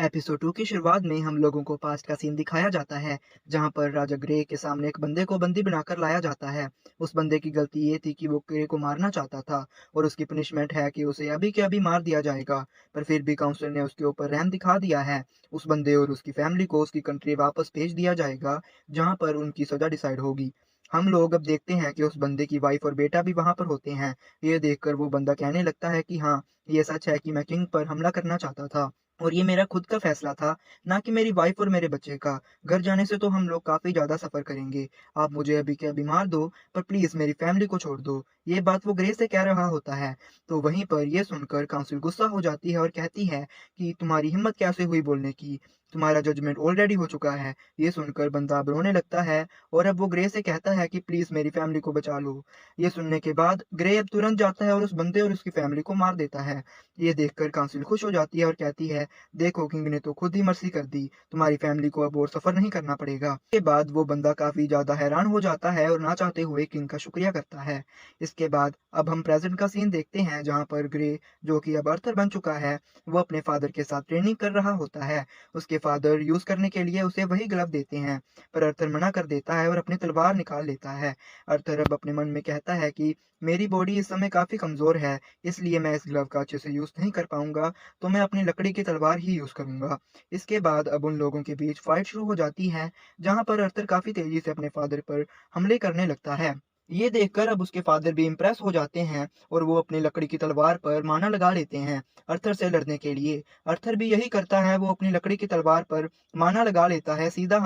Episode 2 की शुरुआत में हम लोगों को पास्ट का सीन दिखाया जाता है, जहां पर राजा ग्रे के सामने एक बंदे को बंदी बनाकर लाया जाता है। उस बंदे की गलती ये थी कि वो ग्रे को मारना चाहता था और उसकी पनिशमेंट है कि उसे अभी के अभी मार दिया जाएगा। पर फिर भी काउंसिल ने उसके ऊपर रहम दिखा दिया है। उस बंदे और उसकी फैमिली को उसकी कंट्री वापस भेज दिया जाएगा, जहाँ पर उनकी सजा डिसाइड होगी। हम लोग अब देखते हैं कि उस बंदे की वाइफ और बेटा भी वहां पर होते हैं। ये देखकर वो बंदा कहने लगता है कि हाँ, ये सच है कि मैं किंग पर हमला करना चाहता था और ये मेरा खुद का फैसला था, ना कि मेरी वाइफ और मेरे बच्चे का। घर जाने से तो हम लोग काफ़ी ज़्यादा सफ़र करेंगे। आप मुझे अभी के अभी मार दो, पर प्लीज़ मेरी फैमिली को छोड़ दो। ये बात वो ग्रे से कह रहा होता है। तो वहीं पर ये सुनकर काउंसिल गुस्सा हो जाती है और कहती है कि तुम्हारी हिम्मत कैसे हुई बोलने की? तुम्हारा जजमेंट ऑलरेडी हो चुका है। ये सुनकर बंदा अब रोने लगता है और अब वो ग्रे से कहता है कि प्लीज़ मेरी फैमिली को बचा लो। ये सुनने के बाद ग्रे अब तुरंत जाता है और उस बंदे और उसकी फैमिली को मार देता है। ये देखकर काउंसिल खुश हो जाती है और कहती है, देखो किंग ने तो खुद ही मर्सी कर दी, तुम्हारी फैमिली को अब और सफर नहीं करना पड़ेगा। इसके बाद वो बंदा काफी ज्यादा हैरान हो जाता है और ना चाहते हुए किंग का शुक्रिया करता है। इसके बाद अब हम प्रेजेंट का सीन देखते हैं, जहाँ पर ग्रे, जो कि अब अर्थर बन चुका है, वो अपने फादर के साथ ट्रेनिंग कर रहा होता है। उसके फादर यूज करने के लिए उसे वही ग्लव देते हैं, पर अर्थर मना कर देता है और अपनी तलवार निकाल लेता है। अर्थर अब अपने मन में कहता है कि मेरी बॉडी इस समय काफी कमजोर है, इसलिए मैं इस ग्लव का अच्छे से यूज नहीं कर पाऊंगा, तो मैं अपनी लकड़ी की तलवार ही यूज करूंगा। इसके बाद अब उन लोगों के बीच फाइट शुरू हो जाती है, जहां पर अर्थर काफी तेजी से अपने फादर पर हमले करने लगता है। ये देखकर अब उसके फादर भी इम्प्रेस हो जाते हैं और वो अपनी लकड़ी की तलवार पर माना लगा लेते हैं अर्थर से लड़ने के लिए। अर्थर भी यही करता है, वो अपनी लकड़ी की तलवार पर माना लगा लेता है, सीधा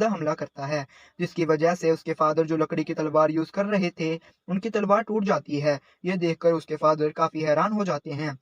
हमला करता है, जिसकी वजह से उसके फादर जो लकड़ी की तलवार यूज कर रहे थे, उनकी तलवार टूट जाती है। ये देखकर उसके फादर काफी हैरान हो जाते हैं।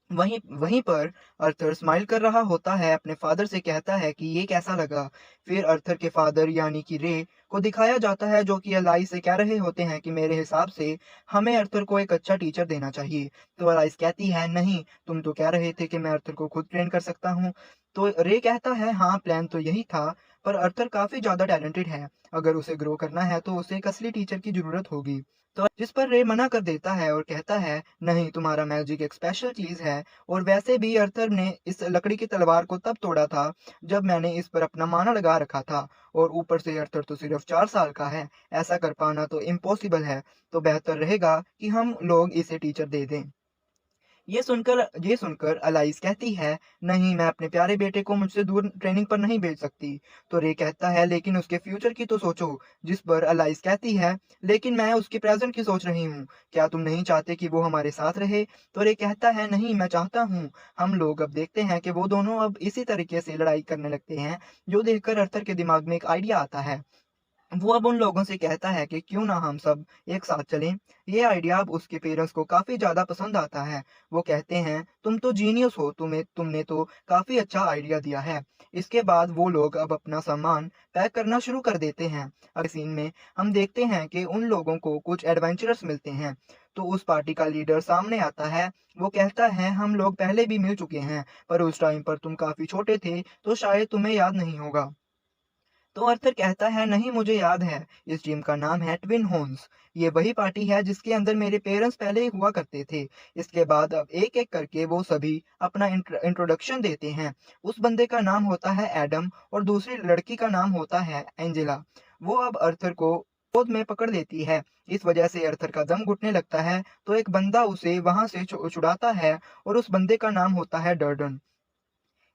वहीं वहीं पर अर्थर स्माइल कर रहा होता है, अपने फादर से कहता है कि ये कैसा लगा। फिर अर्थर के फादर यानी कि रे को दिखाया जाता है, जो कि एलाइस से कह रहे होते हैं कि मेरे हिसाब से हमें अर्थर को एक अच्छा टीचर देना चाहिए। तो एलाइस कहती है, नहीं, तुम तो कह रहे थे कि मैं अर्थर को खुद ट्रेन कर सकता हूँ। तो रे कहता है, हाँ, प्लान तो यही था, पर अर्थर काफी ज्यादा टैलेंटेड है। अगर उसे ग्रो करना है तो उसे एक असली टीचर की जरूरत होगी। तो जिस पर रे मना कर देता है और कहता है, नहीं, तुम्हारा मैजिक एक स्पेशल चीज है, और वैसे भी अर्थर ने इस लकड़ी की तलवार को तब तोड़ा था जब मैंने इस पर अपना माना लगा रखा था, और ऊपर से अर्थर तो सिर्फ 4 साल का है। ऐसा कर पाना तो इम्पॉसिबल है। तो बेहतर रहेगा कि हम लोग इसे टीचर दे दें। ये सुनकर अलाइस कहती है, नहीं, मैं अपने प्यारे बेटे को मुझसे दूर ट्रेनिंग पर नहीं भेज सकती। तो रे कहता है, लेकिन उसके फ्यूचर की तो सोचो। जिस पर अलाइस कहती है, लेकिन मैं उसके प्रेजेंट की सोच रही हूँ। क्या तुम नहीं चाहते कि वो हमारे साथ रहे? तो रे कहता है, नहीं, मैं चाहता हूँ। हम लोग अब देखते हैं कि वो दोनों अब इसी तरीके से लड़ाई करने लगते हैं, जो देखकर अर्थर के दिमाग में एक आइडिया आता है। वो अब उन लोगों से कहता है कि क्यों ना हम सब एक साथ चलें। ये आइडिया अब उसके पेरेंट्स को काफी ज्यादा पसंद आता है। वो कहते हैं, तुम तो जीनियस हो, तुमने तो काफी अच्छा आइडिया दिया है। इसके बाद वो लोग अब अपना सामान पैक करना शुरू कर देते हैं। अगले सीन में हम देखते हैं कि उन लोगों को कुछ एडवेंचरर्स मिलते हैं। तो उस पार्टी का लीडर सामने आता है। वो कहता है, हम लोग पहले भी मिल चुके हैं, पर उस टाइम पर तुम काफी छोटे थे, तो शायद तुम्हें याद नहीं होगा। तो अर्थर कहता है, नहीं, मुझे याद है, इस जिम का नाम है ट्विन होन्स। ये वही पार्टी है जिसके अंदर मेरे पेरेंट्स पहले ही हुआ करते थे। इसके बाद अब एक एक करके वो सभी अपना इंट्रोडक्शन देते हैं। उस बंदे का नाम होता है एडम और दूसरी लड़की का नाम होता है एंजेला। वो अब अर्थर को गोद में पकड़ लेती है। इस वजह से अर्थर का दम घुटने लगता है, तो एक बंदा उसे वहां से छुड़ाता है, और उस बंदे का नाम होता है डर्डन।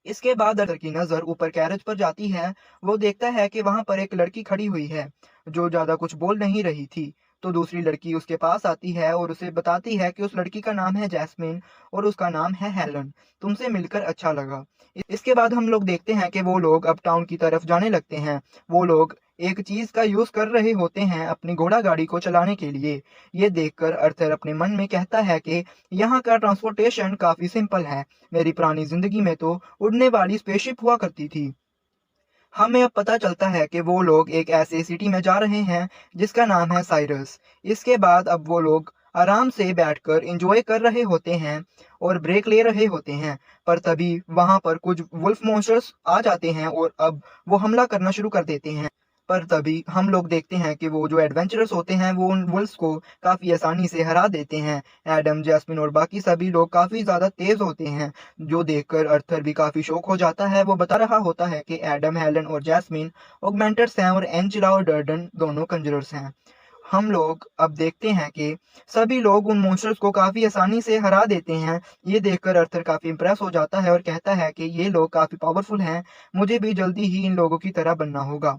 इसके बाद अगर की नज़र ऊपर कैरेज पर जाती है, वो देखता है कि वहाँ पर एक लड़की खड़ी हुई है, जो ज़्यादा कुछ बोल नहीं रही थी। तो दूसरी लड़की उसके पास आती है और उसे बताती है कि उस लड़की का नाम है जैस्मिन और उसका नाम है हेलन। तुमसे मिलकर अच्छा लगा। इसके बाद हम लोग देखते हैं कि वो लोग अब टाउन की तरफ जाने लगते हैं। वो लोग एक चीज़ का यूज़ कर रहे होते हैं अपनी घोड़ा गाड़ी को चलाने के लिए। ये देखकर अर्थर अपने मन में कहता है कि यहाँ का ट्रांसपोर्टेशन काफ़ी सिंपल है। मेरी पुरानी जिंदगी में तो उड़ने वाली स्पेसशिप हुआ करती थी। हमें अब पता चलता है कि वो लोग एक ऐसे सिटी में जा रहे हैं जिसका नाम है साइरस। इसके बाद अब वो लोग आराम से बैठकर एंजॉय कर रहे होते हैं और ब्रेक ले रहे होते हैं। पर तभी वहां पर कुछ वुल्फ मॉन्स्टर्स आ जाते हैं और अब वो हमला करना शुरू कर देते हैं। पर तभी हम लोग देखते हैं कि वो जो एडवेंचरर्स होते हैं वो उन वुल्फ्स को काफ़ी आसानी से हरा देते हैं। एडम, जैस्मिन और बाकी सभी लोग काफ़ी ज़्यादा तेज़ होते हैं, जो देखकर अर्थर भी काफ़ी शॉक हो जाता है। वो बता रहा होता है कि एडम, हेलन और जैस्मिन ऑगमेंटर्स हैं और एंजेला और डर्डन दोनों कंजरर्स हैं। हम लोग अब देखते हैं कि सभी लोग उन मॉन्स्टर्स को काफ़ी आसानी से हरा देते हैं। ये देखकर अर्थर काफ़ी इम्प्रेस हो जाता है और कहता है कि ये लोग काफ़ी पावरफुल हैं, मुझे भी जल्दी ही इन लोगों की तरह बनना होगा।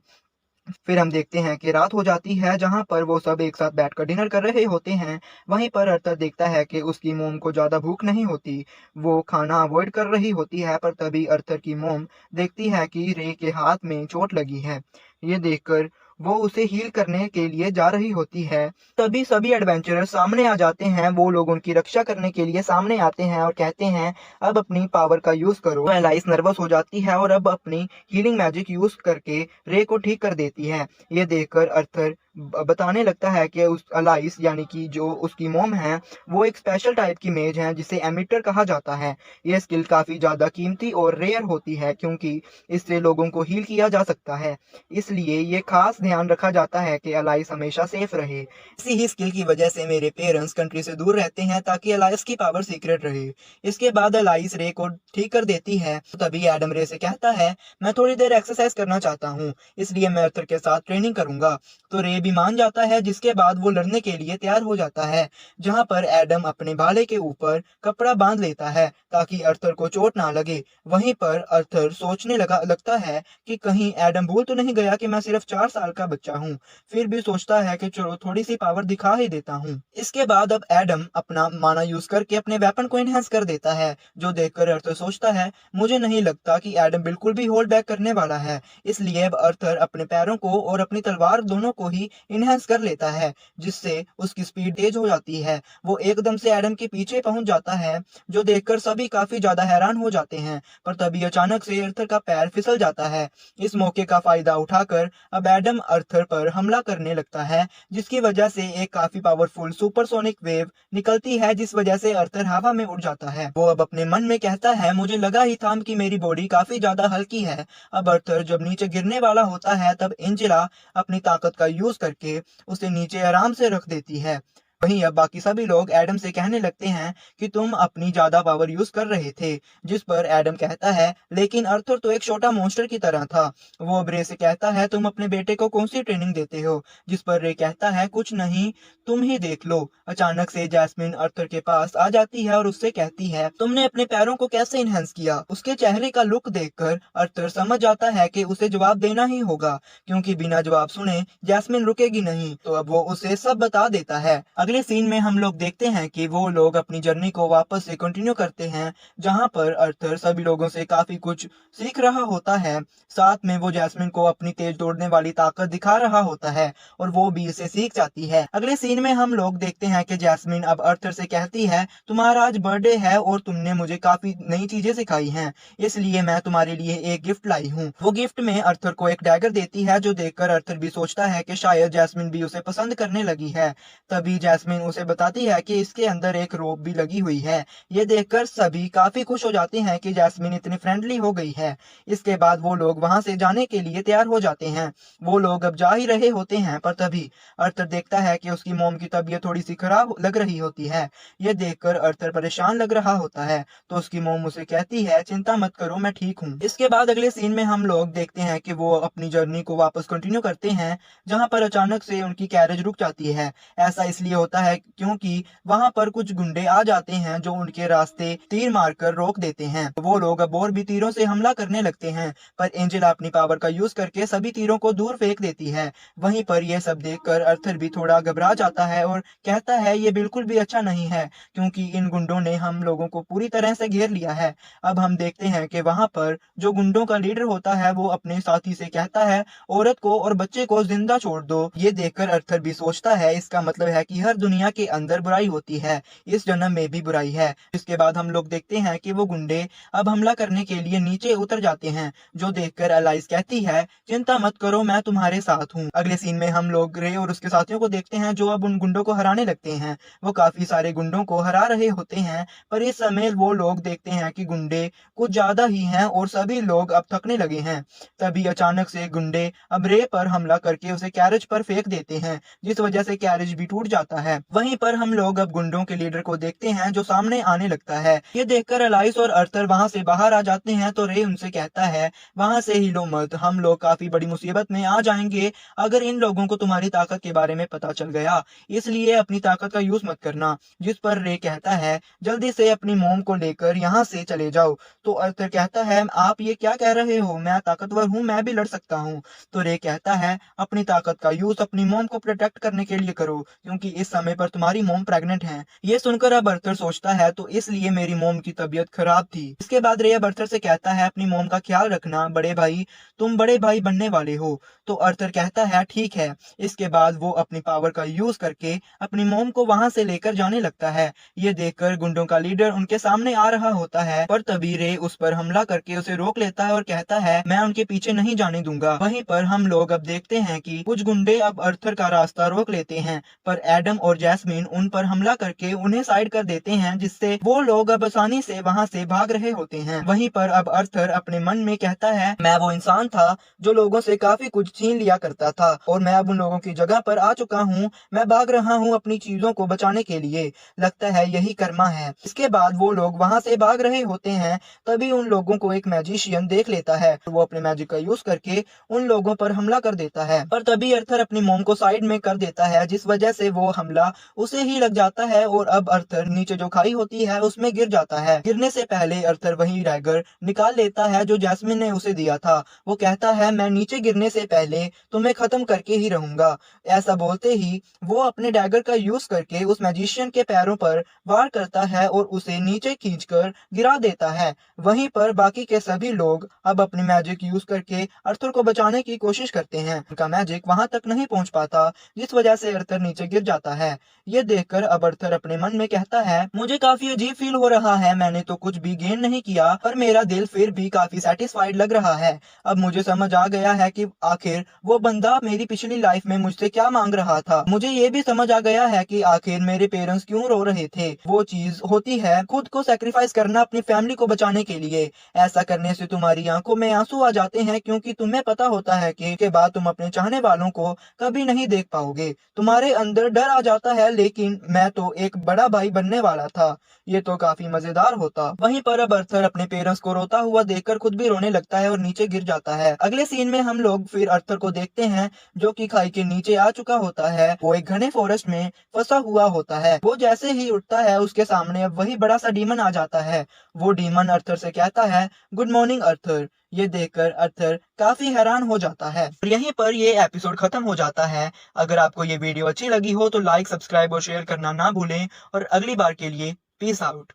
फिर हम देखते हैं कि रात हो जाती है, जहाँ पर वो सब एक साथ बैठकर डिनर कर रहे होते हैं। वहीं पर अर्थर देखता है कि उसकी मॉम को ज़्यादा भूख नहीं होती। वो खाना अवॉइड कर रही होती है, पर तभी अर्थर की मॉम देखती है कि रे के हाथ में चोट लगी है। ये देखकर वो उसे हील करने के लिए जा रही होती है। तभी सभी एडवेंचरर्स सामने आ जाते हैं। वो लोग उनकी रक्षा करने के लिए सामने आते हैं और कहते हैं, अब अपनी पावर का यूज़ करो। तो एलाइस नर्वस हो जाती है और अब अपनी हीलिंग मैजिक यूज़ करके रे को ठीक कर देती है। ये देखकर अर्थर बताने लगता है कि उस अलाइस यानी कि जो उसकी मॉम है, वो एक स्पेशल टाइप की मेज है जिसे एमिटर कहा जाता है। ये स्किल काफ़ी ज़्यादा कीमती और रेयर होती है, क्योंकि इससे लोगों को हील किया जा सकता है। इसलिए ये खास ध्यान रखा जाता है कि अलाइस हमेशा सेफ रहे। इसी ही स्किल की वजह से मेरे पेरेंट्स कंट्री से दूर रहते हैं, ताकि अलाइस की पावर सीक्रेट रहे। इसके बाद अलाइस रे को ठीक कर देती है। तो तभी एडम रे से कहता है, मैं थोड़ी देर एक्सरसाइज करना चाहता हूँ, इसलिए मैं अर्थर के साथ ट्रेनिंग करूंगा। तो रे भी मान जाता है, जिसके बाद वो लड़ने के लिए तैयार हो जाता है, जहाँ पर एडम अपने भाले के ऊपर कपड़ा बांध लेता है ताकि अर्थर को चोट ना लगे। वहीं पर अर्थर सोचने लगता है कि कहीं एडम भूल तो नहीं गया कि मैं सिर्फ 4 साल का बच्चा हूँ। फिर भी सोचता है कि चलो थोड़ी सी पावर दिखा ही देता हूँ। इसके बाद अब एडम अपना माना यूज करके अपने वेपन को इनहेंस कर देता है, जो देखकर अर्थर सोचता है, मुझे नहीं लगता कि एडम बिल्कुल भी होल्ड बैक करने वाला है। इसलिए अब अर्थर अपने पैरों को और अपनी तलवार दोनों को ही इनहेंस कर लेता है, जिससे उसकी स्पीड तेज हो जाती है। वो एकदम से एडम के पीछे पहुंच जाता है, जो देखकर सभी काफी ज्यादा हैरान हो जाते हैं। पर तभी अचानक से अर्थर का पैर फिसल जाता है। इस मौके का फायदा उठाकर अब एडम अर्थर पर हमला करने लगता है, जिसकी वजह से एक काफी पावरफुल सुपरसोनिक वेव निकलती है, जिस वजह से अर्थर हवा में उड़ जाता है। वो अब अपने मन में कहता है, मुझे लगा ही था कि मेरी बॉडी काफी ज्यादा हल्की है। अब अर्थर जब नीचे गिरने वाला होता है, तब एंजेला अपनी ताकत का यूज करके उसे नीचे आराम से रख देती है। वहीं अब बाकी सभी लोग एडम से कहने लगते हैं कि तुम अपनी ज्यादा पावर यूज कर रहे थे, जिस पर एडम कहता है, लेकिन अर्थर तो एक छोटा मॉन्स्टर की तरह था। वो अब रे से कहता है, तुम अपने बेटे को कौन सी ट्रेनिंग देते हो? जिस पर रे कहता है, कुछ नहीं, तुम ही देख लो। अचानक से जैस्मिन अर्थर के पास आ जाती है और उससे कहती है, तुमने अपने पैरों को कैसे इनहेंस किया? उसके चेहरे का लुक देखकर अर्थर समझ जाता है कि उसे जवाब देना ही होगा, क्योंकि बिना जवाब सुने जैस्मिन रुकेगी नहीं। तो अब वो उसे सब बता देता है। अगले सीन में हम लोग देखते हैं कि वो लोग अपनी जर्नी को वापस से कंटिन्यू करते हैं, जहां पर अर्थर सभी लोगों से काफी कुछ सीख रहा होता है। साथ में वो जैस्मिन को अपनी तेज दौड़ने वाली ताकत दिखा रहा होता है और वो भी इसे सीख जाती है। अगले सीन में हम लोग देखते हैं कि जैस्मिन अब अर्थर से कहती है, तुम्हारा आज बर्थडे है और तुमने मुझे काफी नई चीजें सिखाई हैं, इसलिए मैं तुम्हारे लिए एक गिफ्ट लाई हूँ। वो गिफ्ट में अर्थर को एक डैगर देती है, जो देखकर अर्थर भी सोचता है कि शायद जैस्मिन भी उसे पसंद करने लगी है। तभी जैस्मिन उसे बताती है कि इसके अंदर एक रोप भी लगी हुई है। ये देखकर सभी काफी खुश हो जाते हैं कि जैस्मिन इतनी फ्रेंडली हो गई है। इसके बाद वो लोग वहां से जाने के लिए तैयार हो जाते हैं। वो लोग अब जा ही रहे होते हैं, पर तभी अर्थर देखता है कि उसकी मॉम की तबीयत थोड़ी सी खराब लग रही होती है। ये देखकर अर्थर परेशान लग रहा होता है, तो उसकी मॉम उसे कहती है, चिंता मत करो, मैं ठीक हूँ। इसके बाद अगले सीन में हम लोग देखते हैं कि वो अपनी जर्नी को वापस कंटिन्यू करते हैं, जहाँ पर अचानक से उनकी कैरेज रुक जाती है। ऐसा इसलिए होता है क्योंकि वहां पर कुछ गुंडे आ जाते हैं, जो उनके रास्ते तीर मारकर रोक देते हैं। वो लोग अब और भी तीरों से हमला करने लगते हैं, पर एंजेला अपनी पावर का यूज करके सभी तीरों को दूर फेंक देती है। वहीं पर यह सब देखकर अर्थर भी थोड़ा घबरा जाता है और कहता है, ये बिल्कुल भी अच्छा नहीं है, क्योंकि इन गुंडों ने हम लोगों को पूरी तरह से घेर लिया है। अब हम देखते हैं कि वहां पर जो गुंडों का लीडर होता है, वो अपने साथी से कहता है, औरत को और बच्चे को जिंदा छोड़ दो। ये देखकर अर्थर भी सोचता है, इसका मतलब है कि हर दुनिया के अंदर बुराई होती है, इस जन्म में भी बुराई है। इसके बाद हम लोग देखते हैं कि वो गुंडे अब हमला करने के लिए नीचे उतर जाते हैं, जो देखकर एलाइस कहती है, चिंता मत करो, मैं तुम्हारे साथ हूँ। अगले सीन में हम लोग रे और उसके साथियों को देखते हैं जो अब उन गुंडों को हराने लगते हैं। वो काफी सारे गुंडों को हरा रहे होते हैं, पर इस समय वो लोग देखते हैं कि गुंडे कुछ ज्यादा ही हैं और सभी लोग अब थकने लगे हैं। तभी अचानक से गुंडे अब रे पर हमला करके उसे कैरेज पर फेंक देते हैं, जिस वजह से कैरेज भी टूट जाता है। वहीं पर हम लोग अब गुंडों के लीडर को देखते हैं जो सामने आने लगता है। ये देखकर एलाइस और अर्थर वहां से बाहर आ जाते हैं तो रे उनसे कहता है, वहां से हिलो मत, हम लोग काफी बड़ी मुसीबत में आ जाएंगे अगर इन लोगों को तुम्हारी ताकत के बारे में पता चल गया, इसलिए अपनी ताकत का यूज मत करना। जिस पर रे कहता है, जल्दी से अपनी मोम को लेकर यहाँ से चले जाओ। तो अर्थर कहता है, आप ये क्या कह रहे हो, मैं ताकतवर हूँ, मैं भी लड़ सकता हूँ। तो रे कहता है, अपनी ताकत का यूज अपनी मोम को प्रोटेक्ट करने के लिए करो, क्योंकि इस समय पर तुम्हारी मोम प्रेग्नेंट है। ये सुनकर अब अर्थर सोचता है, तो इसलिए मेरी मोम की तबीयत खराब थी। इसके बाद रे अब अर्थर से कहता है, अपनी मोम का ख्याल रखना बड़े भाई, तुम बड़े भाई बनने वाले हो। तो अर्थर कहता है, ठीक है। इसके बाद वो अपनी पावर का यूज करके अपनी मोम को वहां से लेकर जाने लगता है। ये देखकर गुंडों का लीडर उनके सामने आ रहा होता है, पर तभी रे उस पर हमला करके उसे रोक लेता है और कहता है, मैं उनके पीछे नहीं जाने दूंगा। वहीं पर हम लोग अब देखते हैं कि कुछ गुंडे अब अर्थर का रास्ता रोक लेते हैं, पर एडम और जैस्मिन उन पर हमला करके उन्हें साइड कर देते हैं, जिससे वो लोग अब आसानी से वहां से भाग रहे होते हैं। वहीं पर अब अर्थर अपने मन में कहता है, मैं वो इंसान था जो लोगों से काफी कुछ छीन लिया करता था और मैं अब उन लोगों की जगह पर आ चुका हूँ। मैं भाग रहा हूँ अपनी चीजों को बचाने के लिए, लगता है यही कर्मा है। इसके बाद वो लोग वहां से भाग रहे होते हैं, तभी उन लोगों को एक मैजिशियन देख लेता है। वो अपने मैजिक का यूज करके उन लोगों पर हमला कर देता है, पर तभी अर्थर अपनी मोम को साइड में कर देता है, जिस वजह से वो हमला उसे ही लग जाता है और अब अर्थर नीचे जो खाई होती है उसमें गिर जाता है। गिरने से पहले अर्थर वही डैगर निकाल लेता है जो जैस्मिन ने उसे दिया था। वो कहता है, मैं नीचे गिरने से पहले तुम्हें खत्म करके ही रहूंगा। ऐसा बोलते ही वो अपने डैगर का यूज करके उस मैजिशियन के पैरों पर वार करता है और उसे नीचे खींचकर गिरा देता है। वहीं पर बाकी के सभी लोग अब अपनी मैजिक यूज करके अर्थर को बचाने की कोशिश करते हैं। उनका मैजिक वहां तक नहीं पहुंच पाता, जिस वजह से अर्थर नीचे गिर जाता है। ये देखकर अब अर्थर अपने मन में कहता है, मुझे काफी अजीब फील हो रहा है, मैंने तो कुछ भी गेन नहीं किया, पर मेरा दिल फिर भी काफी सेटिस्फाइड लग रहा है। अब मुझे समझ आ गया है कि आखिर वो बंदा मेरी पिछली लाइफ में मुझसे क्या मांग रहा था। मुझे ये भी समझ आ गया है कि आखिर मेरे पेरेंट्स क्यों रो रहे थे। वो चीज होती है खुद को सेक्रीफाइस करना अपनी फैमिली को बचाने के लिए। ऐसा करने से तुम्हारी आंखों में आंसू आ जाते हैं, क्योंकि तुम्हें पता होता है कि के बाद तुम अपने चाहने वालों को कभी नहीं देख पाओगे। तुम्हारे अंदर डर आ जाता है, लेकिन मैं तो एक बड़ा भाई बनने वाला था। ये तो काफी मजेदार होता। वहीं पर अब अर्थर अपने पेरेंट्स को रोता हुआ देखकर खुद भी रोने लगता है और नीचे गिर जाता है। अगले सीन में हम लोग फिर अर्थर को देखते हैं जो कि खाई के नीचे आ चुका होता है। वो एक घने फॉरेस्ट में फंसा हुआ होता है। वो जैसे ही उठता है उसके सामने अब वही बड़ा सा डीमन आ जाता है। वो डीमन अर्थर से कहता है, गुड मॉर्निंग अर्थर। ये देखकर अर्थर काफी हैरान हो जाता है। और यहीं पर ये एपिसोड खत्म हो जाता है। अगर आपको ये वीडियो अच्छी लगी हो तो लाइक, सब्सक्राइब और शेयर करना ना भूलें और अगली बार के लिए पीस आउट।